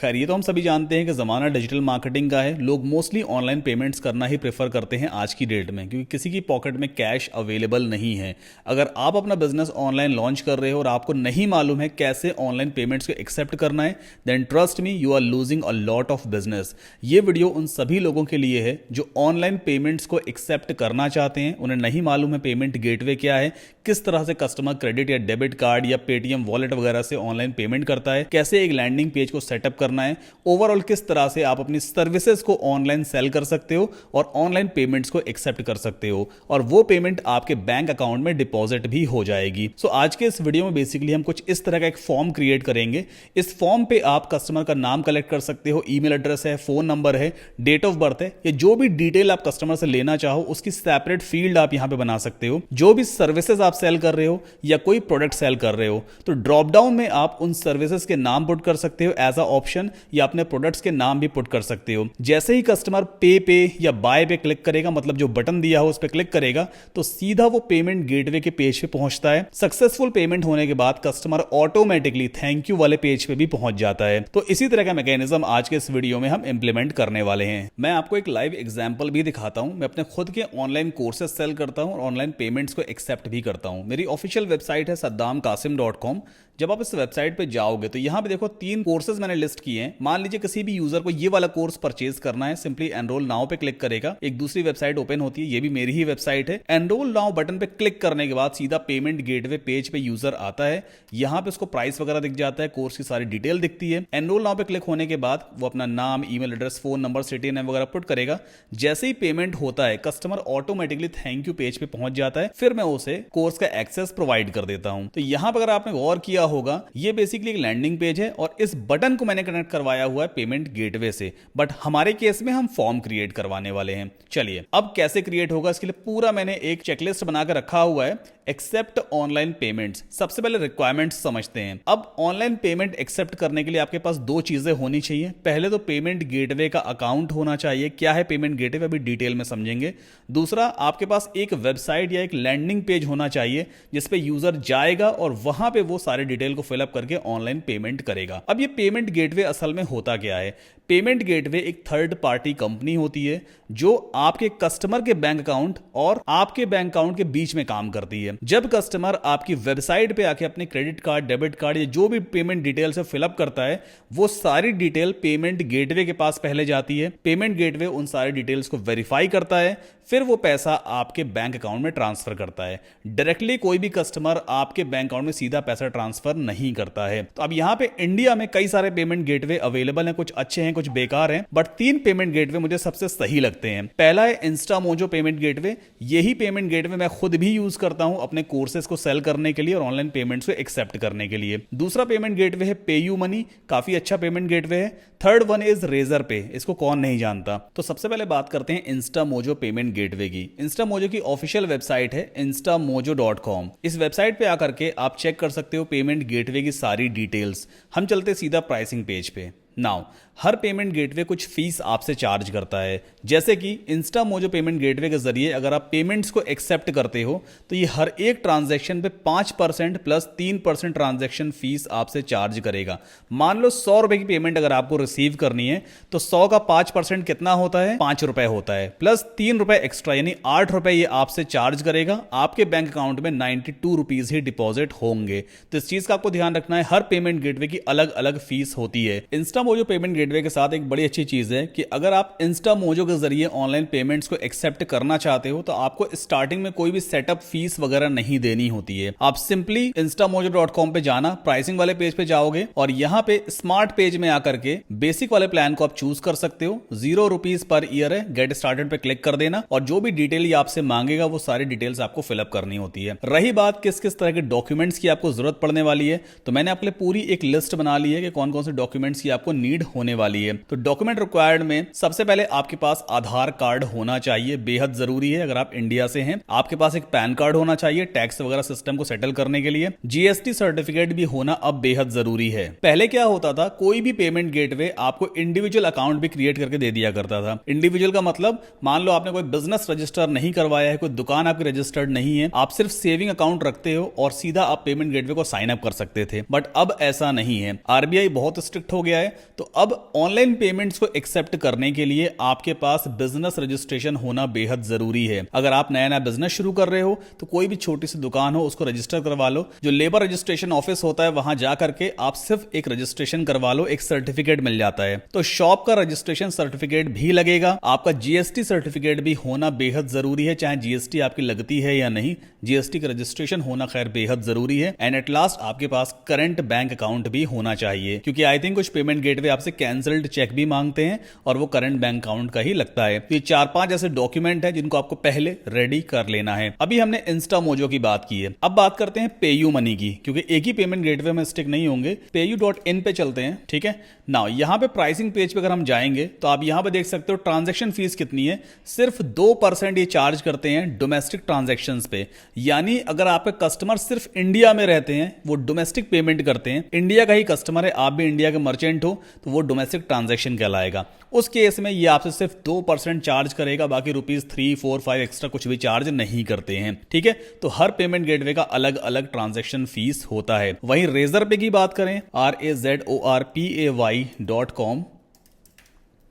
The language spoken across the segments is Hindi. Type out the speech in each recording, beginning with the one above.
खैर ये तो हम सभी जानते हैं कि ज़माना डिजिटल मार्केटिंग का है। लोग मोस्टली ऑनलाइन पेमेंट्स करना ही प्रेफर करते हैं आज की डेट में, क्योंकि किसी की पॉकेट में कैश अवेलेबल नहीं है। अगर आप अपना बिजनेस ऑनलाइन लॉन्च कर रहे हो और आपको नहीं मालूम है कैसे ऑनलाइन पेमेंट्स को एक्सेप्ट करना है, then trust me, you are losing a lot of business. ये वीडियो उन सभी लोगों के लिए है जो ऑनलाइन पेमेंट्स को एक्सेप्ट करना चाहते हैं, उन्हें नहीं मालूम है पेमेंट गेटवे क्या है, किस तरह से कस्टमर क्रेडिट या डेबिट कार्ड या पेटीएम वॉलेट वगैरह से ऑनलाइन पेमेंट करता है, कैसे एक लैंडिंग पेज को सेटअप करना है, ओवरऑल किस तरह से आप अपनी सर्विसेज को ऑनलाइन सेल कर सकते हो और ऑनलाइन पेमेंट्स को एक्सेप्ट कर सकते हो, और वो पेमेंट आपके बैंक अकाउंट में डिपॉजिट भी हो जाएगी। सो आज के इस वीडियो में बेसिकली हम कुछ इस तरह का एक फॉर्म क्रिएट करेंगे। इस फॉर्म पे आप कस्टमर का नाम कलेक्ट कर सकते हो, ईमेल एड्रेस है, फोन नंबर है, डेट ऑफ बर्थ है, या जो भी डिटेल आप कस्टमर से लेना चाहो उसकी सेपरेट फील्ड आप यहां पे बना सकते हो। जो भी सर्विसेज आप सेल कर रहे हो या कोई प्रोडक्ट सेल कर रहे हो तो ड्रॉप डाउन में आप उन सर्विसेज के नाम पुट कर सकते हो एज अ ऑप्शन, या अपने प्रोडक्ट्स के नाम भी पुट कर सकते हो। जैसे ही कस्टमर पे या बाय पे क्लिक करेगा, मतलब जो बटन दिया हो उस पर क्लिक करेगा, तो सीधा वो पेमेंट गेटवे के पेज पे पहुंचता है। सक्सेसफुल पेमेंट होने के बाद कस्टमर ऑटोमेटिकली थैंक यू वाले पेज पे भी पहुंच जाता है। तो इसी तरह का मैकेनिज्म आज के इस वीडियो में हम इंप्लीमेंट करने वाले हैं। मैं आपको एक लाइव एग्जांपल भी दिखाता हूं। मैं अपने खुद के ऑनलाइन कोर्सेज सेल करता हूं और ऑनलाइन पेमेंट्स को एक्सेप्ट भी करता हूं। मेरी ऑफिशियल वेबसाइट है saddamkasim.com। जब आप इस वेबसाइट पे जाओगे तो यहाँ पे देखो 3 कोर्सेज मैंने लिस्ट किए हैं। मान लीजिए किसी भी यूजर को ये वाला कोर्स परचेज करना है, सिंपली एनरोल नाउ पे क्लिक करेगा, एक दूसरी वेबसाइट ओपन होती है, ये भी मेरी ही वेबसाइट है। एनरोल नाउ बटन पे क्लिक करने के बाद सीधा पेमेंट गेटवे पेज पे यूजर आता है। यहाँ पे उसको प्राइस वगैरह दिख जाता है, कोर्स की सारी डिटेल दिखती है। एनरोल नाउ पे क्लिक होने के बाद वो अपना नाम, email address, phone number, city name वगैरह पुट करेगा। जैसे ही पेमेंट होता है customer automatically thank you page पे पहुंच जाता है। फिर मैं उसे कोर्स का एक्सेस प्रोवाइड कर देता हूं। तो यहां पर अगर आपने गौर किया होगा, ये बेसिकली एक लैंडिंग पेज है और इस बटन को मैंने कनेक्ट करवाया हुआ है पेमेंट गेटवे से, बट हमारे केस में हम फॉर्म क्रिएट करवाने वाले हैं। चलिए अब कैसे क्रिएट होगा इसके लिए पूरा मैंने एक चेकलिस्ट बनाकर रखा हुआ है। एक्सेप्ट ऑनलाइन पेमेंट्स, सबसे पहले रिक्वायरमेंट्स समझते हैं। अब ऑनलाइन पेमेंट एक्सेप्ट करने के लिए आपके पास 2 चीजें होनी चाहिए। पहले तो पेमेंट गेटवे का अकाउंट होना चाहिए। क्या है पेमेंट गेटवे अभी डिटेल में समझेंगे। दूसरा, आपके पास एक वेबसाइट या एक लैंडिंग पेज होना चाहिए जिसपे यूजर जाएगा और वहां पे वो सारे डिटेल को फिलअप करके ऑनलाइन पेमेंट करेगा। अब ये पेमेंट गेटवे असल में होता क्या है? पेमेंट गेटवे एक थर्ड पार्टी कंपनी होती है जो आपके कस्टमर के बैंक अकाउंट और आपके बैंक अकाउंट के बीच में काम करती है। जब कस्टमर आपकी वेबसाइट पे आके अपने क्रेडिट कार्ड, डेबिट कार्ड या जो भी पेमेंट डिटेल से फिलअप करता है, वो सारी डिटेल पेमेंट गेटवे के पास पहले जाती है। पेमेंट गेटवे उन सारी डिटेल्स को वेरीफाई करता है, फिर वो पैसा आपके बैंक अकाउंट में ट्रांसफर करता है। डायरेक्टली कोई भी कस्टमर आपके बैंक अकाउंट में सीधा पैसा ट्रांसफर नहीं करता है। तो अब यहां पे इंडिया में कई सारे पेमेंट गेटवे अवेलेबल हैं, कुछ अच्छे हैं, कुछ बेकार हैं, बट 3 पेमेंट गेटवे मुझे सबसे सही लगते हैं। पहला है इंस्टामोजो पेमेंट गेटवे। यही पेमेंट गेटवे मैं खुद भी यूज करता हूं अपने कोर्सेज को सेल करने के लिए और ऑनलाइन पेमेंट्स को एक्सेप्ट करने के लिए। दूसरा पेमेंट गेटवे है पेयू मनी, काफी अच्छा पेमेंट गेटवे है। थर्ड वन इज रेजर पे, इसको कौन नहीं जानता। तो सबसे पहले बात करते हैं इंस्टामोजो पेमेंट गेटवे की। इंस्टामोजो की ऑफिशियल वेबसाइट है instamojo.com। इस वेबसाइट पे आकर के आप चेक कर सकते हो पेमेंट गेटवे की सारी डिटेल्स। हम चलते सीधा प्राइसिंग पेज पे। नाउ हर पेमेंट गेटवे कुछ फीस आपसे चार्ज करता है। जैसे कि इंस्टामोजो पेमेंट गेटवे के जरिए अगर आप पेमेंट्स को एक्सेप्ट करते हो तो ये हर एक ट्रांजैक्शन पे 5% प्लस 3% ट्रांजैक्शन फीस आपसे चार्ज करेगा। मान लो 100 रुपए की पेमेंट अगर आपको रिसीव करनी है तो 100 का 5% कितना होता है? 5 रुपए होता है, प्लस 3 रुपए एक्स्ट्रा, यानी 8 रुपए ये आपसे चार्ज करेगा। आपके बैंक अकाउंट में 92 रुपीज ही डिपॉजिट होंगे। तो इस चीज का आपको ध्यान रखना है, हर पेमेंट गेटवे की अलग अलग फीस होती है। इंस्टामोजो पेमेंट गेटवे के साथ एक बड़ी अच्छी चीज है कि अगर आप इंस्टामोजो के जरिए ऑनलाइन पेमेंट्स को एक्सेप्ट करना चाहते हो तो आपको स्टार्टिंग में कोई भी सेटअप फीस वगैरह नहीं देनी होती है। आप सिंपली instamojo.com पे जाना, प्राइसिंग वाले पेज पे जाओगे और यहाँ पे स्मार्ट पेज में आकर के बेसिक वाले प्लान को आप चूज कर सकते हो। 0 रुपीज पर ईयर है। गेट स्टार्टेड पे क्लिक कर देना और जो भी डिटेल ये आपसे मांगेगा वो सारी डिटेल्स आपको फिलअप करनी होती है। रही बात किस किस तरह के डॉक्यूमेंट्स की आपको जरूरत पड़ने वाली है, तो मैंने आपके लिए पूरी एक लिस्ट बना ली है कि कौन कौन से डॉक्यूमेंट्स की आपको नीड होने वाली है। तो डॉक्यूमेंट रिक्वायर्ड में सबसे पहले आपके पास आधार कार्ड होना चाहिए, बेहद जरूरी है। अगर आप इंडिया से हैं, आपके पास एक पैन कार्ड होना चाहिए टैक्स वगैरह सिस्टम को सेटल करने के लिए। जीएसटी सर्टिफिकेट भी होना अब बेहद जरूरी है। पहले क्या होता था, कोई भी पेमेंट गेटवे आपको इंडिविजुअल अकाउंट भी क्रिएट करके दे दिया करता था। इंडिविजुअल का मतलब, मान लो आपने कोई बिजनेस रजिस्टर नहीं करवाया है, कोई दुकान आपकी रजिस्टर्ड नहीं है, आप सिर्फ सेविंग अकाउंट रखते हो और सीधा आप पेमेंट गेटवे को साइन अप कर सकते थे। बट अब ऐसा नहीं है। आरबीआई बहुत स्ट्रिक्ट हो गया है तो अब ऑनलाइन पेमेंट्स को एक्सेप्ट करने के लिए आपके पास बिजनेस रजिस्ट्रेशन होना बेहद जरूरी है। अगर आप नया नया बिजनेस शुरू कर रहे हो तो कोई भी छोटी सी दुकान हो उसको रजिस्टर करवा लो। जो लेबर रजिस्ट्रेशन ऑफिस होता है वहां जा करके आप सिर्फ एक रजिस्ट्रेशन करवा लो, एक सर्टिफिकेट मिल जाता है। तो शॉप का रजिस्ट्रेशन सर्टिफिकेट भी लगेगा। आपका जीएसटी सर्टिफिकेट भी होना बेहद जरूरी है, चाहे जीएसटी आपकी लगती है या नहीं, जीएसटी का रजिस्ट्रेशन होना खैर बेहद जरूरी है। एंड एट लास्ट आपके पास करंट बैंक अकाउंट भी होना चाहिए, क्योंकि आई थिंक कुछ पेमेंट गेटवे आपसे कैंसल्ड चेक भी मांगते हैं और वो करंट बैंक अकाउंट का ही लगता है। तो ये 4-5 ऐसे डॉक्यूमेंट है जिनको आपको पहले रेडी कर लेना है। अभी हमने इंस्टामोजो की बात की है, अब बात करते हैं पेयू मनी की, क्योंकि एक ही पेमेंट गेटवे में स्टिक नहीं होंगे। payu.in पे चलते हैं, ठीक है ना। यहां पे प्राइसिंग पेज पे अगर हम जाएंगे तो आप यहां पे देख सकते हो ट्रांजैक्शन फीस कितनी है। सिर्फ 2% ये चार्ज करते हैं डोमेस्टिक ट्रांजैक्शंस पे, यानी अगर आपके कस्टमर सिर्फ इंडिया में रहते हैं, वो डोमेस्टिक पेमेंट करते हैं, इंडिया का ही कस्टमर है, आप भी इंडिया के मर्चेंट हो, तो वो डोमेस्टिक ट्रांजैक्शन कहलाएगा। उस केस में ये आपसे सिर्फ 2% चार्ज करेगा, बाकी रुपीज 3, 4, 5 एक्स्ट्रा कुछ भी चार्ज नहीं करते हैं, ठीक है। तो हर पेमेंट गेटवे का अलग अलग ट्रांजैक्शन फीस होता है। वहीं रेजर पे की बात करें, razorpay.com,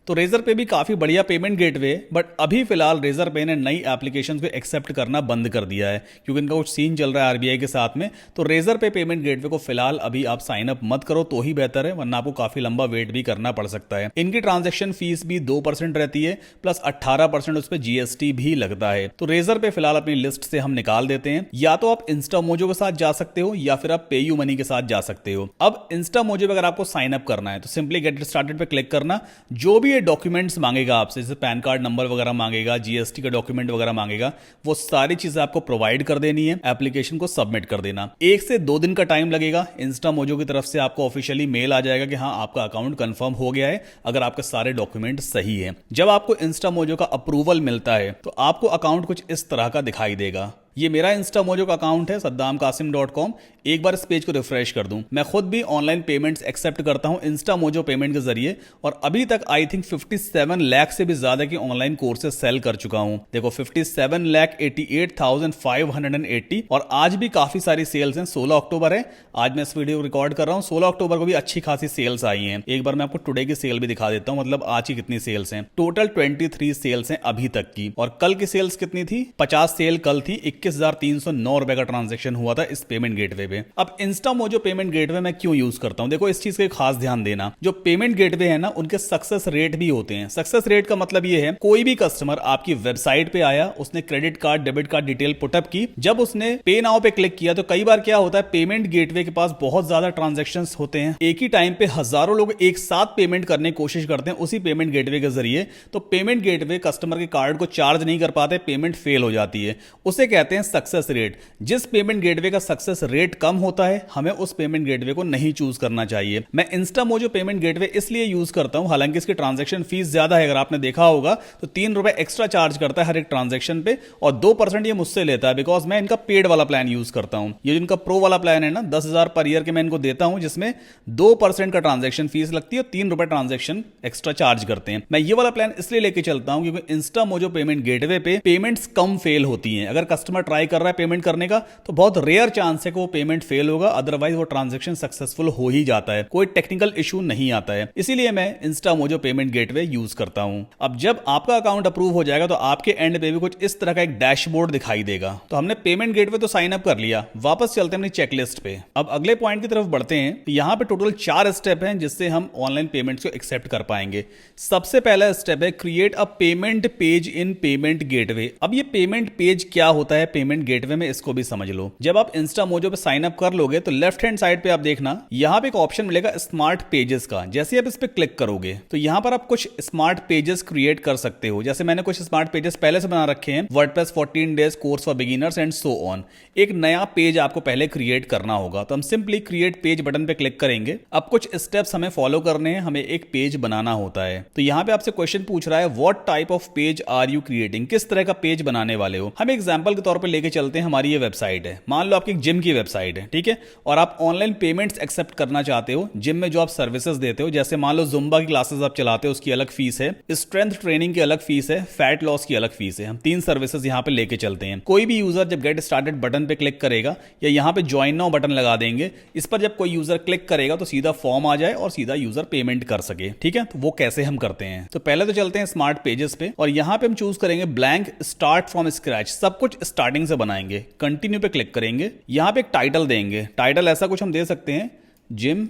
तो रेजर पे भी काफी बढ़िया पेमेंट गेटवे, बट अभी फिलहाल रेजर पे ने नई एप्लीकेशंस को एक्सेप्ट करना बंद कर दिया है, क्योंकि इनका कुछ सीन चल रहा है आरबीआई के साथ में। तो रेजर पे पेमेंट गेटवे को फिलहाल अभी आप साइन अप मत करो तो ही बेहतर है, वरना आपको काफी लंबा वेट भी करना पड़ सकता है। इनकी ट्रांजेक्शन फीस भी 2% रहती है, प्लस 18% उस पर जीएसटी भी लगता है। तो रेजर पे फिलहाल अपनी लिस्ट से हम निकाल देते हैं। या तो आप इंस्टामोजो के साथ जा सकते हो या फिर आप पेयू मनी के साथ जा सकते हो। अब इंस्टामोजो पे अगर आपको साइन अप करना है तो सिंपली गेट स्टार्टेड पे क्लिक करना। जो भी डॉक्यूमेंट्स मांगेगा आपसे, जैसे पैन कार्ड नंबर वगैरह मांगेगा, जीएसटी का डॉक्यूमेंट वगैरह मांगेगा, वो सारी चीजें आपको प्रोवाइड कर देनी है, एप्लीकेशन को सबमिट कर देना। 1 से 2 दिन का टाइम लगेगा। इंस्टामोजो की तरफ से आपको ऑफिशियली मेल आ जाएगा कि हाँ आपका अकाउंट कंफर्म हो गया है, अगर आपके सारे डॉक्यूमेंट सही है। जब आपको इंस्टामोजो का अप्रूवल मिलता है तो आपको अकाउंट कुछ इस तरह का दिखाई देगा। ये मेरा इंस्टामोजो का अकाउंट है saddamkasim.com। एक बार इस पेज को रिफ्रेश कर दूं। मैं खुद भी ऑनलाइन पेमेंट्स एक्सेप्ट करता हूं इंस्टामोजो पेमेंट के जरिए, और अभी तक आई थिंक 57 लाख से भी ज्यादा की ऑनलाइन कोर्सेज सेल कर चुका हूं। देखो 57,88,580, और आज भी काफी सारी सेल्स हैं। 16 अक्टूबर है, आज मैं इस वीडियो रिकॉर्ड कर रहा हूं। 16 अक्टूबर को भी अच्छी खासी सेल्स आई हैं। एक बार मैं आपको टुडे की सेल भी दिखा देता हूं, मतलब आज की कितनी सेल्स हैं। टोटल 23 सेल्स हैं अभी तक की, और कल की सेल्स कितनी थी? 50 सेल कल थी। 21,309 रुपए का ट्रांजैक्शन हुआ था इस पेमेंट गेटवे पे। अब इंस्टामोजो पेमेंट गेटवे मैं क्यों यूज करता हूं, देखो इस चीज का खास ध्यान देना। जो पेमेंट गेटवे है ना, उनके सक्सेस रेट भी होते हैं। सक्सेस रेट का मतलब ये है, कोई भी कस्टमर आपकी वेबसाइट पे आया, उसने credit card debit card detail put up की, जब उसने पे नाउ पे क्लिक किया, तो कई बार क्या होता है, पेमेंट गेटवे के पास बहुत ज्यादा ट्रांजेक्शन होते हैं। एक ही टाइम पे हजारों लोग एक साथ पेमेंट करने की कोशिश करते हैं उसी पेमेंट गेटवे के जरिए। तो पेमेंट गेटवे कस्टमर के कार्ड को चार्ज नहीं कर पाते, पेमेंट फेल हो जाती है। उसे कहते हैं सक्सेस रेट। जिस पेमेंट गेटवे का सक्सेस रेट कम होता है, हमें उस पेमेंट गेटवे को नहीं चूज करना चाहिए। मैं इंस्टामोजो पेमेंट गेटवे इसलिए यूज करता हूं, हालांकि इसकी ट्रांजैक्शन फीस ज्यादा है, अगर आपने देखा होगा तो 3 रुपए एक्स्ट्रा चार्ज करता है हर एक ट्रांजैक्शन पे, और 2% ये मुझसे लेता है, बिकॉज मैं इनका पेड वाला प्लान यूज करता हूं। ये जिनका प्रो वाला प्लान है ना, 10,000 पर ईयर के मैं इनको देता हूं, जिसमें 2% का ट्रांजैक्शन फीस लगती है और 3 रुपए ट्रांजैक्शन एक्स्ट्रा चार्ज करते हैं। मैं ये वाला प्लान इसलिए लेके चलता हूं क्योंकि इंस्टामोजो पेमेंट गेटवे पे पेमेंट्स कम फेल होती हैं। अगर कस्टमर ट्राई कर रहा है पेमेंट करने का, तो बहुत रेयर चांस है कि वो पेमेंट फेल होगा, अदरवाइज वो ट्रांजैक्शन सक्सेसफुल हो ही जाता है, कोई टेक्निकल इशू नहीं आता है। इसीलिए मैं इंस्टामोजो पेमेंट गेटवे यूज करता हूं। अब जब आपका अकाउंट अप्रूव हो जाएगा तो आपके एंड पे भी कुछ इस तरह का एक डैशबोर्ड दिखाई देगा। तो हमने पेमेंट गेटवे तो साइन अप कर लिया, वापस चलते हैं अपनी चेकलिस्ट पे। अब अगले पॉइंट की तरफ बढ़ते हैं। यहां पे टोटल 4 स्टेप हैं जिससे हम ऑनलाइन पेमेंट्स को एक्सेप्ट कर पाएंगे। सबसे पहला स्टेप है create a payment page in payment gateway. अब ये पेमेंट पेज क्या होता है पेमेंट गेटवे में, इसको भी समझ लो। जब आप इंस्टामोजो पे साइन अप कर लोगे तो लेफ्ट हैंड साइड पे आप देखना, यहां पे एक ऑप्शन मिलेगा स्मार्ट पेजेस का। जैसे आप इस पे क्लिक करोगे तो यहां पर आप कुछ स्मार्ट पेजेस क्रिएट कर सकते हो। जैसे मैंने कुछ स्मार्ट पेजेस पहले से बना रखे हैं, WordPress 14 days course for beginners and so on. एक नया पेज आपको पहले क्रिएट करना होगा, तो हम सिंपली क्रिएट पेज बटन पे क्लिक करेंगे। अब कुछ स्टेप्स हमें फॉलो करने हैं, हमें एक पेज बनाना होता है। तो यहां पे आपसे क्वेश्चन पूछ रहा है what type of page are you creating, किस तरह का पेज बनाने वाले हो। हम एग्जांपल के तौर पे लेके चलते हैं, हमारी ये वेबसाइट है, मान लो आपकी एक जिम की वेबसाइट है, ठीक है, और आप ऑनलाइन पेमेंट्स एक्सेप्ट करना चाहते हो जिम में जो आप सर्विसेज देते हो, जैसे मान लो जुम्बा की क्लासेस आप चलाते हो, उसकी अलग फीस है, स्ट्रेंथ ट्रेनिंग की अलग फीस है, फैट लॉस की अलग फीस है। हम 3 सर्विसेज यहाँ पे लेके चलते हैं। कोई भी यूजर जब गेट स्टार्टेड बटन पे क्लिक करेगा या यहाँ पे ज्वाइन नाउ बटन लगा देंगे, इस पर जब कोई यूजर क्लिक करेगा तो सीधा फॉर्म आ जाए और सीधा यूजर पेमेंट कर सके, ठीक है। तो वो कैसे हम करते हैं, तो पहले तो चलते हैं स्मार्ट पेजेस पे और यहाँ पे हम चूज करेंगे ब्लैंक स्टार्ट फ्रॉम स्क्रैच, सब कुछ स्टार्टिंग से बनाएंगे। कंटिन्यू पे क्लिक करेंगे, यहाँ पे एक टाइटल देंगे, टाइटल ऐसा कुछ हम दे सकते हैं जिम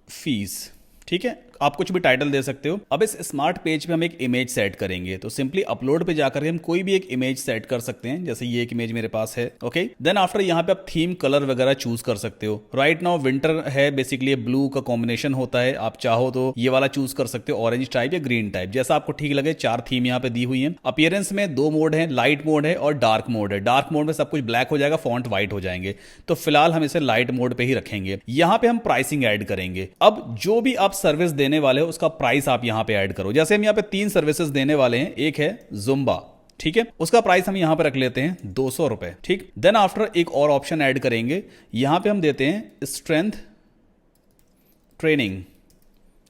फीस, ठीक है, आप कुछ भी टाइटल दे सकते हो। अब इस स्मार्ट पेज पे हम एक इमेज सेट करेंगे, तो सिंपली अपलोड पे जाकर हम कोई भी एक इमेज सेट कर सकते हैं, जैसे ये एक इमेज मेरे पास है, ओके। देन आफ्टर यहाँ पे आप थीम कलर वगैरह चूज कर सकते हो। राइट नाउ विंटर है, बेसिकली ब्लू का कॉम्बिनेशन होता है, आप चाहो तो ये वाला चूज कर सकते हो, ऑरेंज टाइप या ग्रीन टाइप, जैसा आपको ठीक लगे। 4 थीम यहाँ पे दी हुई है। अपीयरेंस में 2 मोड है, लाइट मोड है और डार्क मोड है। डार्क मोड में सब कुछ ब्लैक हो जाएगा, फॉन्ट व्हाइट हो जाएंगे, तो फिलहाल हम इसे लाइट मोड पे ही रखेंगे। यहाँ पे हम प्राइसिंग ऐड करेंगे। अब जो भी आप सर्विस देने वाले हो उसका प्राइस आप यहां पे ऐड करो। जैसे हम यहां पे 3 सर्विसेज देने वाले हैं, एक है जुम्बा, ठीक है, उसका प्राइस हम यहां पे रख लेते हैं 200 रुपए, ठीक। देन आफ्टर एक और ऑप्शन ऐड करेंगे, यहां पे हम देते हैं स्ट्रेंथ ट्रेनिंग,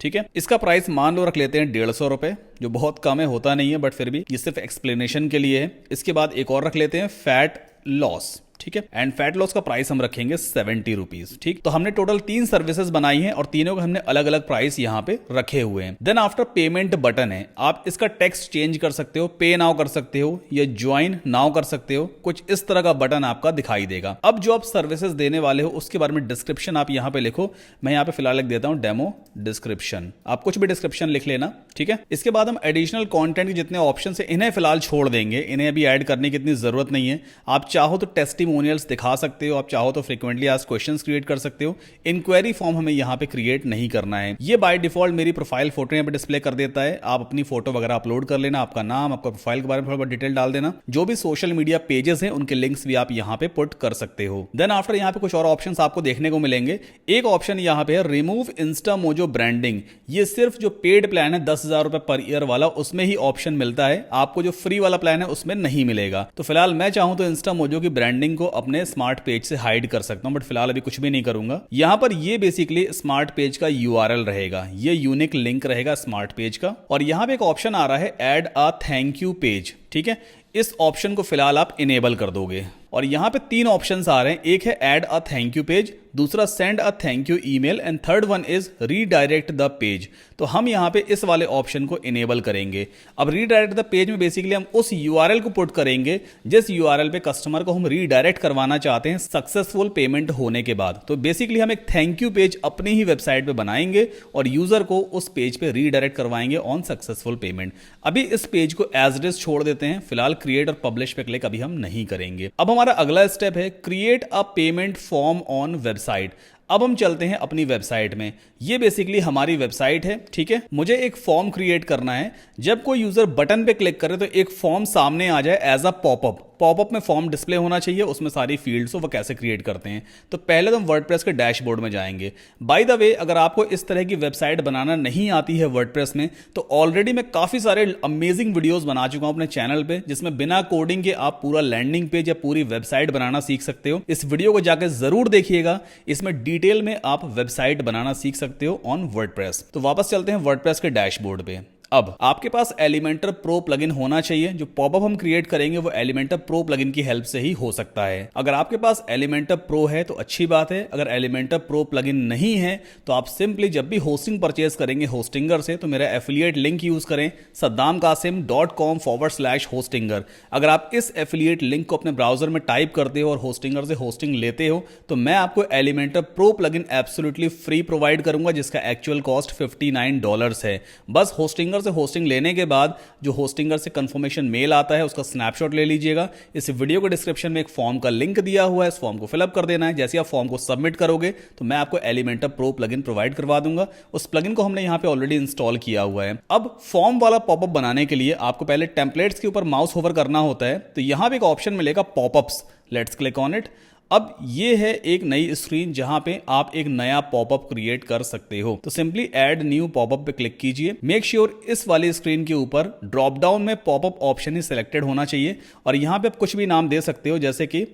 ठीक है, इसका प्राइस मान लो रख लेते हैं 150 रुपए, जो बहुत कम है, होता नहीं है, बट फिर भी ये सिर्फ एक्सप्लेनेशन के लिए है। इसके बाद एक और रख लेते हैं फैट लॉस, ठीक है, एंड फैट लॉस का प्राइस हम रखेंगे 70 रुपीज, ठीक। तो हमने टोटल 3 सर्विसेज बनाई हैं और तीनों का हमने अलग अलग प्राइस यहां पे रखे हुए हैं। देन आफ्टर पेमेंट बटन है, आप इसका टेक्स्ट चेंज कर सकते हो, पे नाउ कर सकते हो या ज्वाइन नाउ कर सकते हो, कुछ इस तरह का बटन आपका दिखाई देगा। अब जो आप सर्विसेज देने वाले हो उसके बारे में डिस्क्रिप्शन आप यहां पे लिखो। मैं यहां पे फिलहाल लिख देता हूं डेमो डिस्क्रिप्शन, आप कुछ भी डिस्क्रिप्शन लिख लेना, ठीक है। इसके बाद हम एडिशनल कंटेंट के जितने ऑप्शन है इन्हें फिलहाल छोड़ देंगे, इन्हें अभी ऐड करने की इतनी जरूरत नहीं है। आप चाहो तो टेस्टिमोनियल्स दिखा सकते हो, आप चाहो तो फ्रीक्वेंटली आस्क्ड क्वेश्चंस क्रिएट कर सकते हो। इंक्वायरी फॉर्म हमें यहां पे क्रिएट नहीं करना है, ये बाय डिफॉल्ट मेरी प्रोफाइल फोटो यहां पे डिस्प्ले कर देता है। आप अपनी फोटो वगैरह अपलोड कर लेना, आपका नाम, आपका प्रोफाइल के बारे में थोड़ा बहुत डिटेल डाल देना। जो भी सोशल मीडिया पेजेस हैं उनके लिंक्स भी आप यहां पे पुट कर सकते हो। देन आफ्टर यहां पे कुछ और ऑप्शंस आपको देखने को मिलेंगे। एक ऑप्शन यहां पे है रिमूव इंस्टा मोजो ब्रांडिंग, ये सिर्फ जो पेड प्लान है 10,000 रुपए पर ईयर वाला, उसमें ही ऑप्शन मिलता है, आपको जो फ्री वाला प्लान है उसमें नहीं मिलेगा। तो फिलहाल मैं चाहूं तो इंस्टा मोजो की ब्रांडिंग को अपने स्मार्ट पेज से हाइड कर सकता हूं, बट फिलहाल अभी कुछ भी नहीं करूंगा। यहां पर ये बेसिकली स्मार्ट पेज का यूआरएल रहेगा, ये यूनिक लिंक रहेगा स्मार्ट पेज का। और यहां पे एक ऑप्शन आ रहा है add a thank you page, ठीक है, इस ऑप्शन को फिलहाल आप इनेबल कर दोगे। और यहां पे 3 ऑप्शंस आ रहे हैं, एक है add a thank you page, दूसरा send a thank you email and third one is redirect the page. तो हम यहां पे इस वाले ऑप्शन को इनेबल करेंगे। अब रीडायरेक्ट द पेज में बेसिकली हम उस यूआरएल को पुट करेंगे जिस यूआरएल पे कस्टमर को हम रीडायरेक्ट करवाना चाहते हैं सक्सेसफुल पेमेंट होने के बाद। तो बेसिकली हम एक थैंक यू पेज अपनी ही वेबसाइट पे बनाएंगे और यूजर को उस पेज पे रीडायरेक्ट करवाएंगे ऑन सक्सेसफुल पेमेंट। अभी इस पेज को एज इट इज छोड़ देते हैं, फिलहाल क्रिएट और पब्लिश पे क्लिक अभी हम नहीं करेंगे। अब हमारा अगला स्टेप है create a payment form on website. अब हम चलते हैं अपनी वेबसाइट में, ये बेसिकली हमारी वेबसाइट है, ठीक है। मुझे एक फॉर्म क्रिएट करना है, जब कोई यूजर बटन पे क्लिक करे तो एक फॉर्म सामने आ जाए एज अ पॉपअप। पॉपअप में फॉर्म डिस्प्ले होना चाहिए, उसमें सारी फील्ड्स हो, वो कैसे क्रिएट करते हैं। तो पहले तो हम वर्डप्रेस के डैशबोर्ड में जाएंगे। बाय द वे, अगर आपको इस तरह की वेबसाइट बनाना नहीं आती है वर्डप्रेस में, तो ऑलरेडी मैं काफी सारे अमेजिंग वीडियोस बना चुका हूं अपने चैनल पे, जिसमें बिना कोडिंग के आप पूरा लैंडिंग पेज या पूरी वेबसाइट बनाना सीख सकते हो। इस वीडियो को जाकर जरूर देखिएगा, इसमें डिटेल में आप वेबसाइट बनाना सीख सकते हो ऑन वर्डप्रेस। तो वापस चलते हैं वर्डप्रेस के डैशबोर्ड पे। अब आपके पास एलिमेंटर प्रो प्लगइन होना चाहिए। जो पॉपअप हम क्रिएट करेंगे वो एलिमेंटर प्रो प्लगइन की हेल्प से ही हो सकता है। अगर आपके पास एलिमेंटर प्रो है तो अच्छी बात है, अगर एलिमेंटर प्रो प्लगइन नहीं है तो आप सिंपली जब भी होस्टिंग परचेज करेंगे होस्टिंगर से, तो मेरा एफिलिएट लिंक यूज करें saddamkasim.com/hostinger। अगर आप इस एफिलिएट लिंक को अपने ब्राउजर में टाइप करते हो और होस्टिंगर से होस्टिंग लेते हो, तो मैं आपको Elementor pro plugin absolutely free provide करूंगा, जिसका एक्चुअल कॉस्ट $59 है। बस होस्टिंगर से होस्टिंग लेने के बाद जो होस्टिंगर से कंफर्मेशन मेल आता है उसका स्नैपशॉट ले लीजिएगा। इस वीडियो के डिस्क्रिप्शन में एक फॉर्म का लिंक दिया हुआ है, इस फॉर्म को फिलअप कर देना है। जैसे आप फॉर्म को सबमिट करोगे तो मैं आपको एलिमेंटर प्रो प्लगइन प्रोवाइड करवा दूंगा। उस प्लगइन को हमने यहां पे ऑलरेडी इंस्टॉल किया हुआ है। अब फॉर्म वाला पॉपअप बनाने के लिए आपको पहले टेम्पलेट्स के ऊपर माउस होवर करना होता है। तो यहां पे एक ऑप्शन मिलेगा popups, let's click on it. अब ये है एक नई स्क्रीन जहां पे आप एक नया पॉपअप क्रिएट कर सकते हो। तो सिंपली ऐड न्यू पॉपअप पे क्लिक कीजिए। मेक श्योर इस वाली स्क्रीन के ऊपर ड्रॉप डाउन में पॉपअप ऑप्शन ही सिलेक्टेड होना चाहिए और यहां पे आप कुछ भी नाम दे सकते हो, जैसे कि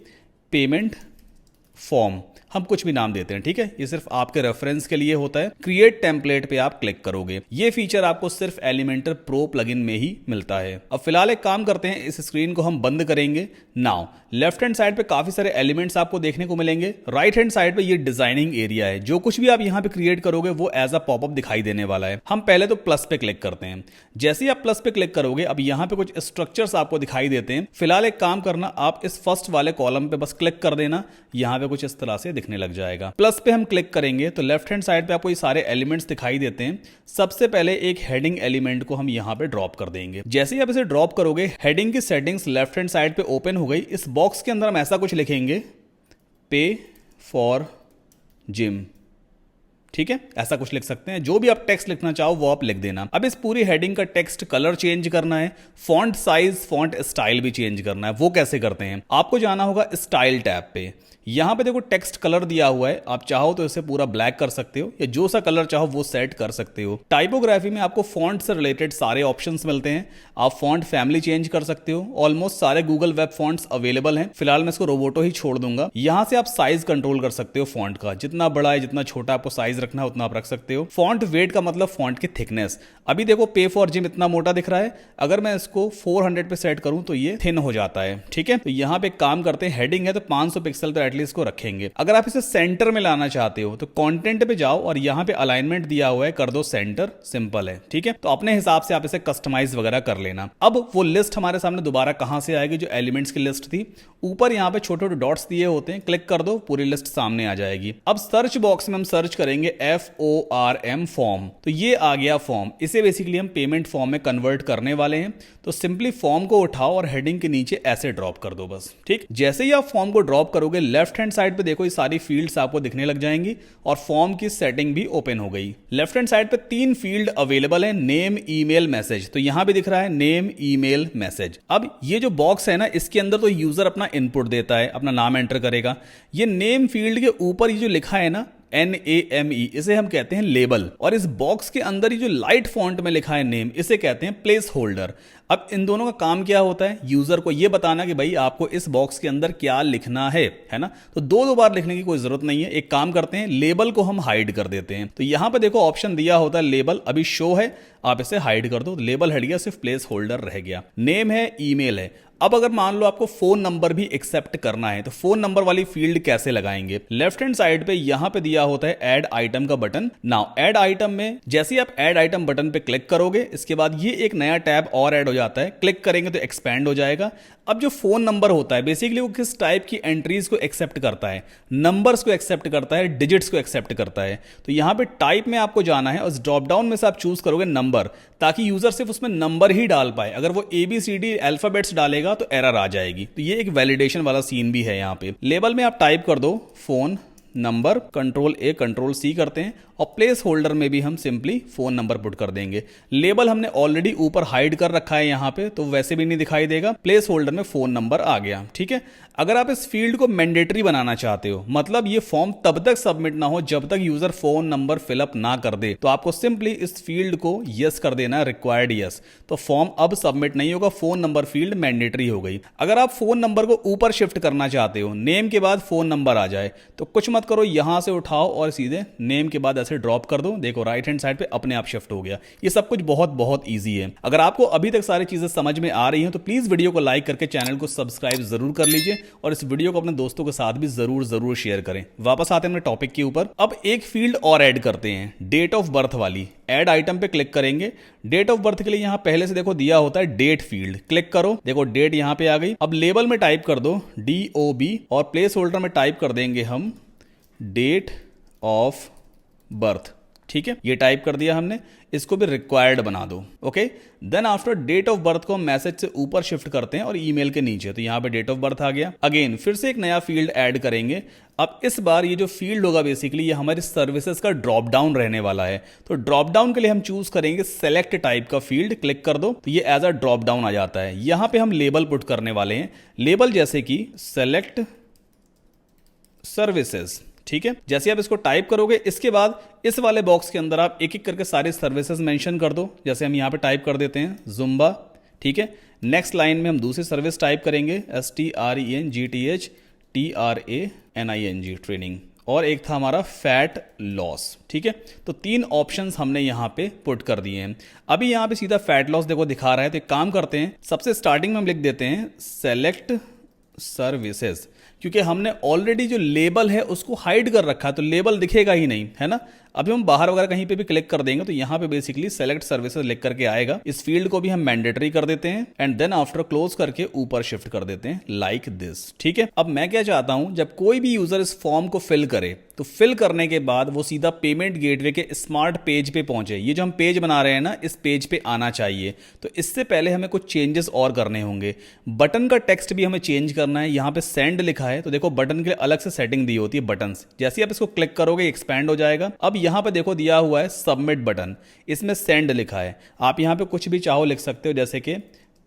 पेमेंट फॉर्म, हम कुछ भी नाम देते हैं, ठीक है। ये सिर्फ आपके रेफरेंस के लिए होता है। क्रिएट टेम्पलेट पे आप क्लिक करोगे। ये फीचर आपको सिर्फ एलिमेंटर प्रो प्लगइन में ही मिलता है। अब फिलहाल एक काम करते हैं, इस स्क्रीन को हम बंद करेंगे। नाउ लेफ्ट हैंड साइड पे काफी सारे एलिमेंट्स आपको देखने को मिलेंगे। राइट हैंड साइड पे ये डिजाइनिंग एरिया है। जो कुछ भी आप यहाँ पे क्रिएट करोगे वो एज अ पॉपअप दिखाई देने वाला है। हम पहले तो प्लस पे क्लिक करते हैं। जैसे ही आप प्लस पे क्लिक करोगे, अब यहाँ पे कुछ स्ट्रक्चर्स आपको दिखाई देते हैं। फिलहाल एक काम करना, आप इस फर्स्ट वाले कॉलम पे बस क्लिक कर देना, यहाँ पे कुछ इस तरह से दिखने लग जाएगा। प्लस पे हम क्लिक करेंगे तो लेफ्ट हैंड साइड पे आपको ये सारे एलिमेंट्स दिखाई देते हैं। सबसे पहले एक हेडिंग एलिमेंट को हम यहाँ पे ड्रॉप कर देंगे। जैसे ही आप इसे ड्रॉप करोगे, हेडिंग की सेटिंग्स लेफ्ट हैंड साइड पे ओपन हो गई। इस बॉक्स के अंदर हम ऐसा कुछ लिखेंगे, पे फॉर जिम, ठीक है, ऐसा कुछ लिख सकते हैं। जो भी आप टेक्स्ट लिखना चाहो वो आप लिख देना। अब इस पूरी हेडिंग का टेक्स्ट कलर चेंज करना है, फॉन्ट साइज, फॉन्ट स्टाइल भी चेंज करना है। वो कैसे करते हैं, आपको जाना होगा स्टाइल टैब पे। यहां पे देखो टेक्स्ट कलर दिया हुआ है, आप चाहो तो इसे पूरा ब्लैक कर सकते हो या जो सा कलर चाहो वो सेट कर सकते हो। टाइपोग्राफी में आपको फॉन्ट से रिलेटेड सारे ऑप्शंस मिलते हैं। आप फॉन्ट फैमिली चेंज कर सकते हो। ऑलमोस्ट सारे गूगल वेब फॉन्ट्स अवेलेबल हैं। फिलहाल मैं इसको रोबोटो ही छोड़ दूंगा। यहां से आप साइज कंट्रोल कर सकते हो फॉन्ट का, जितना बड़ा है जितना छोटा आपको साइज रखना है उतना आप रख सकते हो। फॉन्ट वेट का मतलब फॉन्ट की थिकनेस। अभी देखो पे फॉर जिम इतना मोटा दिख रहा है, अगर मैं इसको 400 पे सेट करूं तो ये थिन हो जाता है, ठीक है। तो यहां पे काम करते हैं, हेडिंग है तो 500 पिक्सल तो एटलीस्ट को रखेंगे। अगर आप इसे सेंटर में लाना चाहते हो तो कंटेंट पे जाओ और यहां पे अलाइनमेंट दिया हुआ है, कर दो सेंटर, सिंपल है, ठीक है। तो अपने हिसाब से आप इसे कस्टमाइज वगैरह कर लेना। अब वो लिस्ट हमारे सामने दोबारा कहां से आएगी, जो एलिमेंट्स की लिस्ट थी, ऊपर यहां पे छोटे छोटे डॉट्स दिए होते हैं, क्लिक कर दो, पूरी लिस्ट सामने आ जाएगी। अब सर्च बॉक्स में हम सर्च करेंगे FORM फॉर्म, तो ये आ गया फॉर्म। इसे बेसिकली हम पेमेंट फॉर्म में कन्वर्ट करने वाले हैं। तो सिंपली फॉर्म को उठाओ और हेडिंग के नीचे ऐसे ड्रॉप कर दो बस, ठीक। जैसे ही आप फॉर्म को ड्रॉप करोगे, लेफ्ट हैंड साइड पे देखो ये सारी फील्ड्स आपको दिखने लग जाएंगी और फॉर्म की सेटिंग भी ओपन हो गई। लेफ्ट हैंड साइड पे 3 फील्ड अवेलेबल है, नेम, ईमेल, मैसेज। तो यहां भी दिख रहा है नेम, ईमेल, मैसेज। अब ये जो बॉक्स है ना, इसके अंदर तो यूजर अपना इनपुट देता है, अपना नाम एंटर करेगा। ये नेम फील्ड के ऊपर ये जो लिखा है ना NAME, इसे हम कहते हैं लेबल। और इस बॉक्स के अंदर ये जो लाइट फॉन्ट में लिखा है नेम, इसे कहते हैं प्लेस होल्डर। अब इन दोनों का काम क्या होता है, यूजर को ये बताना कि भाई आपको इस बॉक्स के अंदर क्या लिखना है ना। तो दो बार लिखने की कोई जरूरत नहीं है। एक काम करते हैं, लेबल को हम हाइड कर देते हैं। तो यहां पे देखो ऑप्शन दिया होता है लेबल, अभी शो है, आप इसे हाइड कर दो। लेबल हट गया, सिर्फ प्लेस होल्डर रह गया। नेम है, ईमेल है। अब अगर मान लो आपको फोन नंबर भी एक्सेप्ट करना है तो फोन नंबर वाली फील्ड कैसे लगाएंगे, लेफ्ट हैंड साइड पे यहां पे दिया होता है ऐड आइटम का बटन। नाउ ऐड आइटम में जैसे ही आप ऐड आइटम बटन पे क्लिक करोगे, इसके बाद ये एक नया टैब और ऐड हो जाता है। क्लिक करेंगे तो एक्सपैंड हो जाएगा। अब जो फोन नंबर होता है बेसिकली वो किस टाइप की एंट्रीज को एक्सेप्ट करता है, नंबर्स को एक्सेप्ट करता है, डिजिट्स को एक्सेप्ट करता है। तो यहां पे टाइप में आपको जाना है, उस ड्रॉप डाउन में से आप चूज करोगे नंबर, ताकि यूजर सिर्फ उसमें नंबर ही डाल पाए। अगर वो ABCD अल्फाबेट्स डालेगा तो एरर आ जाएगी। तो ये एक वैलिडेशन वाला सीन भी है। यहाँ पे लेबल में आप टाइप कर दो फोन नंबर, Ctrl+A Ctrl+C करते हैं और प्लेस होल्डर में भी हम सिंपली फोन नंबर पुट कर देंगे। लेबल हमने ऑलरेडी ऊपर हाइड कर रखा है यहाँ पे, तो वैसे भी नहीं दिखाई देगा। प्लेस होल्डर में फोन नंबर आ गया, ठीक है। अगर आप इस फील्ड को मैंडेटरी बनाना चाहते हो, मतलब ये फॉर्म तब तक सबमिट ना हो जब तक यूजर फोन नंबर फिलअप ना कर दे, तो आपको सिंपली इस फील्ड को यस कर देना, रिक्वायर्ड यस। तो फॉर्म अब सबमिट नहीं होगा, फोन नंबर फील्ड मैंडेटरी हो गई। अगर आप फोन नंबर को ऊपर शिफ्ट करना चाहते हो, नेम के बाद फोन नंबर आ जाए, तो कुछ मत करो, यहां से उठाओ और सीधे नेम के बाद ऐसे ड्रॉप कर दो। देखो राइट हैंड साइड पे अपने आप शिफ्ट हो गया। ये सब कुछ बहुत बहुत ईजी है। अगर आपको अभी तक सारी चीजें समझ में आ रही हैं तो प्लीज वीडियो को लाइक करके चैनल को सब्सक्राइब जरूर कर लीजिए और इस वीडियो को अपने दोस्तों के साथ भी जरूर शेयर करें। वापस आते हैं अपने टॉपिक के ऊपर। अब एक फील्ड और ऐड करते हैं, डेट ऑफ बर्थ वाली। ऐड आइटम पे क्लिक करेंगे। डेट ऑफ बर्थ के लिए यहां पहले से देखो दिया होता है डेट फील्ड, क्लिक करो, देखो डेट यहां पे आ गई। अब लेबल में टाइप कर दो DOB और प्लेस होल्डर में टाइप कर देंगे हम डेट ऑफ बर्थ, ठीक है। ये टाइप कर दिया हमने, इसको भी रिक्वायर्ड बना दो, okay. Then after date of birth को हम मैसेज से ऊपर शिफ्ट करते हैं और ईमेल के नीचे, तो यहां पे डेट ऑफ बर्थ आ गया। अगेन फिर से एक नया फील्ड ऐड करेंगे। अब इस बार ये जो फील्ड होगा बेसिकली ये हमारी सर्विसेज का ड्रॉप डाउन रहने वाला है। तो ड्रॉप डाउन के लिए हम चूज करेंगे सेलेक्ट टाइप का फील्ड, क्लिक कर दो, तो ये एज अ ड्रॉप डाउन आ जाता है। यहां पे हम लेबल पुट करने वाले हैं। लेबल जैसे कि सेलेक्ट सर्विसेज। ठीक है, जैसे आप इसको टाइप करोगे इसके बाद इस वाले बॉक्स के अंदर आप एक एक करके सारी सर्विसेज मेंशन कर दो। जैसे हम यहाँ पे टाइप कर देते हैं जुम्बा। ठीक है, नेक्स्ट लाइन में हम दूसरी सर्विस टाइप करेंगे STRENGTHTRANING ट्रेनिंग, और एक था हमारा फैट लॉस। ठीक है, तो 3 ऑप्शंस हमने यहाँ पे पुट कर दिए हैं। अभी यहाँ पे सीधा फैट लॉस देखो दिखा रहा है, तो एक काम करते हैं, सबसे स्टार्टिंग में हम लिख देते हैं सेलेक्ट सर्विसेज, क्योंकि हमने ऑलरेडी जो लेबल है उसको हाइड कर रखा है तो लेबल दिखेगा ही नहीं, है ना। अभी हम बाहर वगैरह कहीं पे भी क्लिक कर देंगे तो यहाँ पे बेसिकली सेलेक्ट सर्विसेज लिख करके आएगा। इस फील्ड को भी हम मैंडेटरी कर देते हैं एंड देन आफ्टर क्लोज करके ऊपर शिफ्ट कर देते हैं लाइक दिस। ठीक है, अब मैं क्या चाहता हूं, जब कोई भी यूजर इस फॉर्म को फिल करे तो फिल करने के बाद वो सीधा पेमेंट गेटवे के स्मार्ट पेज पे पहुंचे। ये जो हम पेज बना रहे हैं ना, इस पेज पे आना चाहिए। तो इससे पहले हमें कुछ चेंजेस और करने होंगे। बटन का टेक्स्ट भी हमें चेंज करना है। यहाँ पे सेंड लिखा है तो देखो बटन के लिए अलग से सेटिंग दी होती है बटन्स। जैसे आप इसको क्लिक करोगे एक्सपैंड हो जाएगा। अब यहाँ पे देखो दिया हुआ है सबमिट बटन, इसमें सेंड लिखा है। आप यहाँ पे कुछ भी चाहो लिख सकते हो, जैसे कि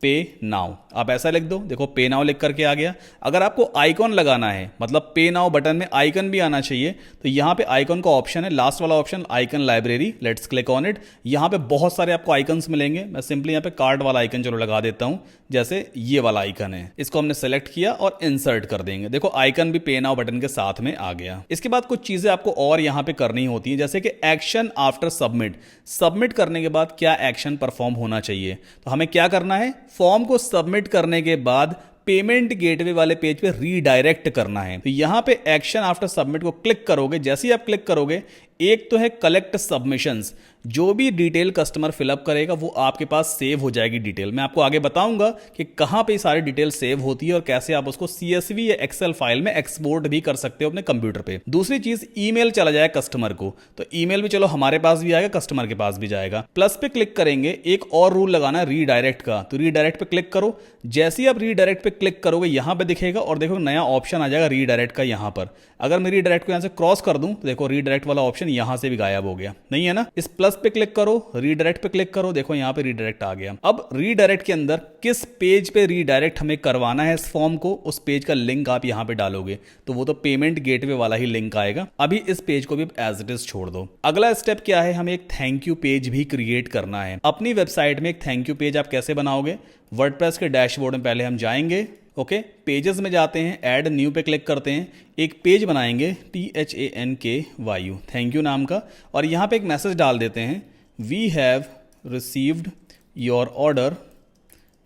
पे नाउ, आप ऐसा लिख दो। देखो पे नाउ लिख करके आ गया। अगर आपको आइकॉन लगाना है, मतलब पे नाउ बटन में आइकन भी आना चाहिए, तो यहाँ पे आइकन का ऑप्शन है, लास्ट वाला option icon library, let's click on it. यहाँ पे बहुत सारे आपको आइकन्स मिलेंगे। मैं सिंपली यहाँ पे कार्ड वाला आइकन चलो लगा देता हूँ, जैसे ये वाला आइकन है, इसको हमने सेलेक्ट किया और इंसर्ट कर देंगे। देखो आइकन भी पे नाउ बटन के साथ में आ गया। इसके बाद कुछ चीजें आपको और यहाँ पे करनी होती है, जैसे कि एक्शन आफ्टर सबमिट। सबमिट करने के बाद क्या एक्शन परफॉर्म होना चाहिए, तो हमें क्या करना है, फॉर्म को सबमिट करने के बाद पेमेंट गेटवे वाले पेज पे रीडायरेक्ट करना है। तो यहां पे एक्शन आफ्टर सबमिट को क्लिक करोगे। जैसे ही आप क्लिक करोगे, एक तो है कलेक्ट सबमिशंस, जो भी डिटेल कस्टमर फिलअप करेगा वो आपके पास सेव हो जाएगी डिटेल। मैं आपको आगे बताऊंगा कि कहां पे सारी डिटेल सेव होती है और कैसे आप उसको CSV या एक्सेल फाइल में एक्सपोर्ट भी कर सकते हो अपने कंप्यूटर पे। दूसरी चीज, ईमेल चला जाए कस्टमर को, तो ईमेल भी चलो हमारे पास भी आएगा, कस्टमर के पास भी जाएगा। प्लस पे क्लिक करेंगे, एक और रूल लगाना है रीडायरेक्ट का, तो रीडायरेक्ट पे क्लिक करो। जैसे ही आप रीडायरेक्ट पे क्लिक करोगे यहां पे दिखेगा और देखो नया ऑप्शन आ जाएगा रीडायरेक्ट का। यहां पर अगर मैं रीडायरेक्ट को यहां से क्रॉस कर दूं तो देखो रीडायरेक्ट वाला ऑप्शन यहां से भी गायब हो गया, नहीं है ना। इस प्लस पे क्लिक करो, रीडायरेक्ट पे क्लिक करो, देखो यहां पे रीडायरेक्ट आ गया। अब रीडायरेक्ट के अंदर किस पेज पे रीडायरेक्ट हमें करवाना है इस फॉर्म को, उस पेज का लिंक आप यहां पे डालोगे तो वो तो पेमेंट गेटवे वाला ही लिंक आएगा। अभी इस पेज को भी एज इट इज छोड़ दो। अगला स्टेप क्या है, हमें एक थैंक यू पेज भी क्रिएट करना है। अपनी वेबसाइट में एक थैंक यू पेज आप कैसे बनाओगे, वर्डप्रेस के डैशबोर्ड में पहले हम जाएंगे। ओके, पेजेस में जाते हैं, ऐड न्यू पे क्लिक करते हैं, एक पेज बनाएंगे THANKYU थैंक यू नाम का, और यहाँ पे एक मैसेज डाल देते हैं, we have received your order,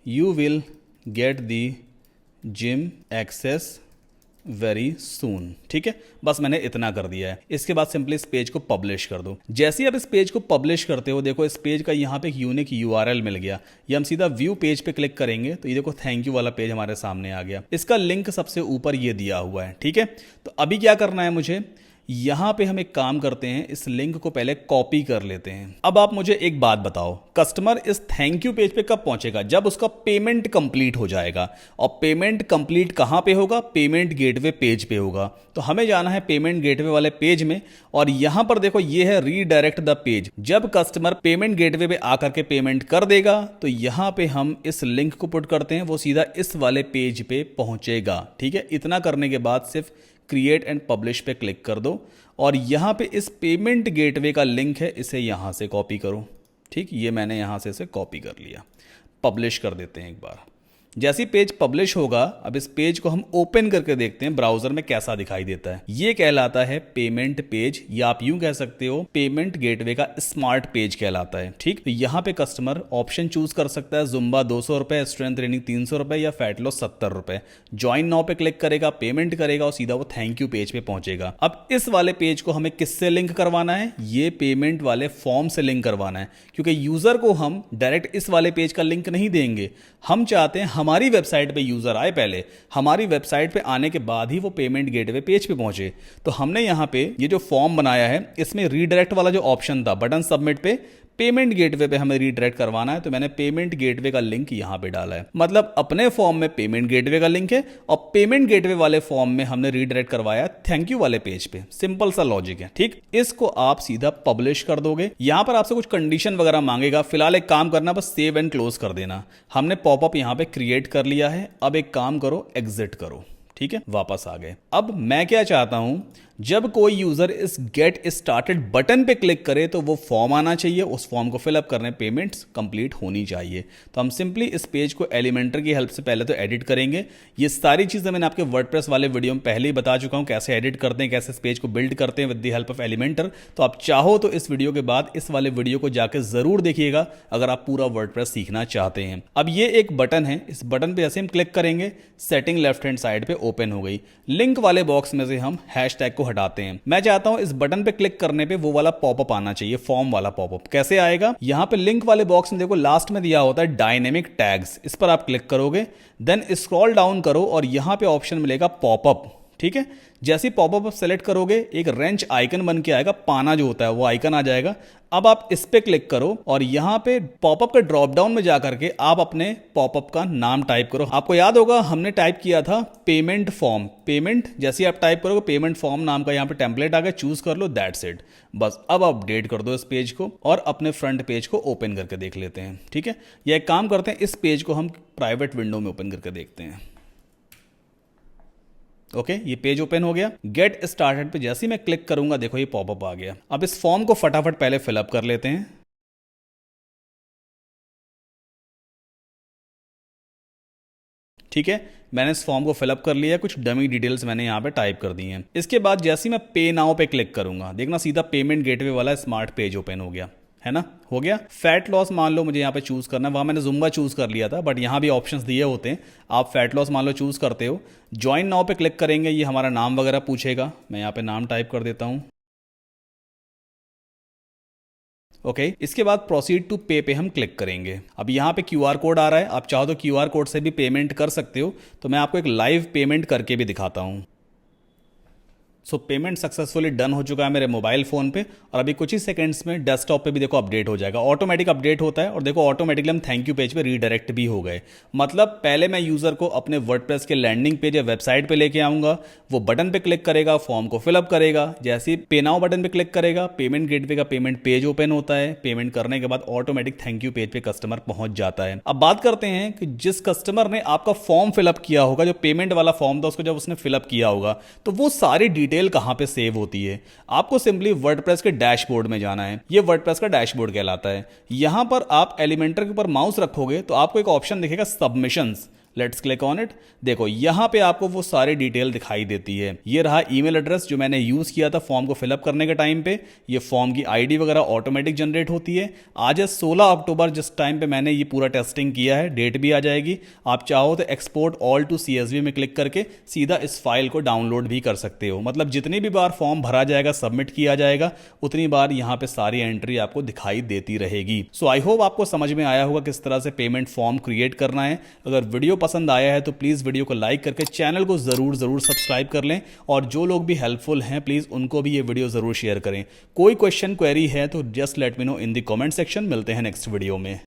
you will get the gym access very soon. ठीक है, बस मैंने इतना कर दिया है। इसके बाद सिंपली इस पेज को पब्लिश कर दो। जैसे ही आप इस पेज को पब्लिश करते हो, देखो इस पेज का यहाँ पे एक यूनिक URL मिल गया। ये हम सीधा व्यू पेज पे क्लिक करेंगे तो ये देखो थैंक यू वाला पेज हमारे सामने आ गया। इसका लिंक सबसे ऊपर ये दिया हुआ है। ठीक है, तो अभी क्या करना है मुझे, यहां पे हम एक काम करते हैं, इस लिंक को पहले कॉपी कर लेते हैं। अब आप मुझे एक बात बताओ, कस्टमर इस थैंक यू पेज पे कब पहुंचेगा, जब उसका पेमेंट कंप्लीट हो जाएगा। और पेमेंट कंप्लीट कहां पे होगा, पेमेंट गेटवे पेज पे होगा। तो हमें जाना है पेमेंट गेटवे वाले पेज में, और यहां पर देखो ये है रीडायरेक्ट द पेज। जब कस्टमर पेमेंट गेटवे पे आकर के पेमेंट कर देगा तो यहां पे हम इस लिंक को पुट करते हैं, वो सीधा इस वाले पेज पे पहुंचेगा। ठीक है, इतना करने के बाद सिर्फ क्रिएट एंड पब्लिश पे क्लिक कर दो, और यहां पे इस पेमेंट गेटवे का लिंक है, इसे यहां से कॉपी करो। ठीक, ये मैंने यहां से इसे कॉपी कर लिया। पब्लिश कर देते हैं एक बार। जैसी पेज पब्लिश होगा, अब इस पेज को हम ओपन करके देखते हैं ब्राउजर में कैसा दिखाई देता है। ये कहलाता है पेमेंट पेज, या आप यूं कह सकते हो पेमेंट गेटवे का स्मार्ट पेज कहलाता है। ठीक, तो यहाँ पे कस्टमर ऑप्शन चूज कर सकता है, जुम्बा 200 रुपए, स्ट्रेंथ ट्रेनिंग 300 रुपए या फैट लॉस 70 रुपए। ज्वाइन नाउ पे क्लिक करेगा, पेमेंट करेगा और सीधा वो थैंक यू पेज पे पहुंचेगा। अब इस वाले पेज को हमें किससे लिंक करवाना है, ये पेमेंट वाले फॉर्म से लिंक करवाना है, क्योंकि यूजर को हम डायरेक्ट इस वाले पेज का लिंक नहीं देंगे। हम चाहते हैं हमारी वेबसाइट पे यूजर आए, पहले हमारी वेबसाइट पे आने के बाद ही वो पेमेंट गेटवे पेज पे पहुंचे। तो हमने यहां पे ये जो फॉर्म बनाया है, इसमें रीडायरेक्ट वाला जो ऑप्शन था बटन सबमिट पे, पेमेंट गेटवे पे हमें रीडायरेक्ट करवाना है, तो मैंने पेमेंट गेटवे का लिंक यहां पे डाला है। मतलब अपने फॉर्म में पेमेंट गेटवे का लिंक है और पेमेंट गेटवे वाले फॉर्म में हमने रीडायरेक्ट करवाया थैंक यू वाले पेज पे। सिंपल सा लॉजिक है। ठीक, इसको आप सीधा पब्लिश कर दोगे। यहां पर आपसे कुछ कंडीशन वगैरह मांगेगा, फिलहाल एक काम करना, बस सेव एंड क्लोज कर देना। हमने पॉपअप यहां पे क्रिएट कर लिया है। अब एक काम करो, एग्जिट करो। ठीक है, वापस आ गए। अब मैं क्या चाहता हूं, जब कोई यूजर इस गेट स्टार्टेड बटन पे क्लिक करे तो वो फॉर्म आना चाहिए, उस फॉर्म को फिलअप करने पेमेंट्स कंप्लीट होनी चाहिए। तो हम सिंपली इस पेज को एलिमेंटर की हेल्प से पहले तो एडिट करेंगे। ये सारी चीजें मैंने आपके वर्डप्रेस वाले वीडियो में पहले ही बता चुका हूं, कैसे एडिट करते हैं, कैसे इस पेज को बिल्ड करते हैं with the help of Elementor. तो आप चाहो तो इस वीडियो के बाद इस वाले वीडियो को जाकर जरूर देखिएगा अगर आप पूरा वर्डप्रेस सीखना चाहते हैं। अब ये एक बटन है, इस बटन पे जैसे हम क्लिक करेंगे सेटिंग लेफ्ट हैंड साइड पे ओपन हो गई। लिंक वाले बॉक्स में से हम हैशटैग को हटाते हैं। मैं चाहता हूं इस बटन पे क्लिक करने पे वो वाला पॉपअप आना चाहिए, फॉर्म वाला पॉपअप। कैसे आएगा, यहां पे लिंक वाले बॉक्स में देखो लास्ट में दिया होता है डायनेमिक टैग्स, इस पर आप क्लिक करोगे, देन स्क्रॉल डाउन करो और यहां पे ऑप्शन मिलेगा पॉपअप। ठीक है, जैसे पॉपअप सेलेक्ट करोगे एक रेंच आइकन बन के आएगा, पाना जो होता है वो आइकन आ जाएगा। अब आप इस पे क्लिक करो और यहां पे पॉपअप के ड्रॉप डाउन में जाकर के आप अपने पॉपअप का नाम टाइप करो। आपको याद होगा हमने टाइप किया था पेमेंट फॉर्म, पेमेंट जैसे आप टाइप करोगे पेमेंट फॉर्म नाम का यहां पे टेम्पलेट आ गया, चूज कर लो, दैट्स इट। बस अब अपडेट कर दो इस पेज को और अपने फ्रंट पेज को ओपन करके देख लेते हैं। ठीक है, यह एक काम करते हैं, इस पेज को हम प्राइवेट विंडो में ओपन करके देखते हैं। ओके, ये पेज ओपन हो गया। गेट स्टार्टेड पे जैसे ही मैं क्लिक करूंगा देखो ये पॉपअप आ गया। अब इस फॉर्म को फटाफट पहले फिलअप कर लेते हैं। ठीक है, मैंने इस फॉर्म को फिलअप कर लिया, कुछ डमी डिटेल्स मैंने यहाँ पे टाइप कर दी हैं। इसके बाद जैसे ही मैं पे नाउ पे क्लिक करूंगा देखना सीधा पेमेंट गेटवे वाला स्मार्ट पेज ओपन हो गया, है ना, हो गया। फैट लॉस मान लो मुझे यहाँ पे चूज करना है, वहां मैंने जुम्बा चूज कर लिया था बट यहाँ भी ऑप्शंस दिए होते हैं, आप फैट लॉस मान लो चूज करते हो। ज्वाइन नाउ पे क्लिक करेंगे, ये हमारा नाम वगैरह पूछेगा, मैं यहाँ पे नाम टाइप कर देता हूँ। ओके, इसके बाद प्रोसीड टू पे हम क्लिक करेंगे। अब यहाँ पे क्यूआर कोड आ रहा है, आप चाहो तो क्यूआर कोड से भी पेमेंट कर सकते हो, तो मैं आपको एक लाइव पेमेंट करके भी दिखाता हूँ। सो पेमेंट सक्सेसफुली डन हो चुका है मेरे मोबाइल फोन पे और अभी कुछ ही सेकंड्स में डेस्कटॉप पे भी देखो अपडेट हो जाएगा, ऑटोमेटिक अपडेट होता है और देखो ऑटोमेटिकली हम थैंक यू पेज पे रीडायरेक्ट भी हो गए। मतलब पहले मैं यूजर को अपने वर्डप्रेस के लैंडिंग पेज या वेबसाइट पे लेके आऊंगा, वो बटन पे क्लिक करेगा, फॉर्म को फिलअप करेगा, जैसे ही पे नाउ बटन पे क्लिक करेगा पेमेंट गेटवे का पेमेंट पेज ओपन होता है, पेमेंट करने के बाद ऑटोमेटिक थैंक यू पेज पे कस्टमर पहुंच जाता है। अब बात करते हैं कि जिस कस्टमर ने आपका फॉर्म फिलअप किया होगा, जो पेमेंट वाला फॉर्म था उसको जब उसने फिलअप किया होगा तो वो सारी डिटेल कहां पे सेव होती है। आपको सिंपली वर्डप्रेस के डैशबोर्ड में जाना है, ये वर्डप्रेस का डैशबोर्ड कहलाता है। यहां पर आप एलिमेंटर के ऊपर माउस रखोगे तो आपको एक ऑप्शन दिखेगा submissions, let's click on it. देखो यहां पे आपको वो सारी डिटेल दिखाई देती है। ये रहा ईमेल एड्रेस जो मैंने यूज किया था फॉर्म को फिलअप करने के टाइम पे, ये फॉर्म की आईडी वगैरह ऑटोमेटिक जनरेट होती है। आज है 16 अक्टूबर, जिस टाइम पे मैंने ये पूरा टेस्टिंग किया है, डेट भी आ जाएगी। आप चाहो तो एक्सपोर्ट ऑल टू CSV में क्लिक करके सीधा इस फाइल को डाउनलोड भी कर सकते हो। मतलब जितनी भी बार फॉर्म भरा जाएगा, सबमिट किया जाएगा, उतनी बार यहाँ पे सारी एंट्री आपको दिखाई देती रहेगी। सो आई होप आपको समझ में आया होगा किस तरह से पेमेंट फॉर्म क्रिएट करना है। अगर वीडियो पसंद आया है तो प्लीज वीडियो को लाइक करके चैनल को जरूर सब्सक्राइब कर लें और जो लोग भी हेल्पफुल हैं प्लीज उनको भी ये वीडियो जरूर शेयर करें। कोई क्वेश्चन क्वेरी है तो just let me know in the comment section. मिलते हैं नेक्स्ट वीडियो में।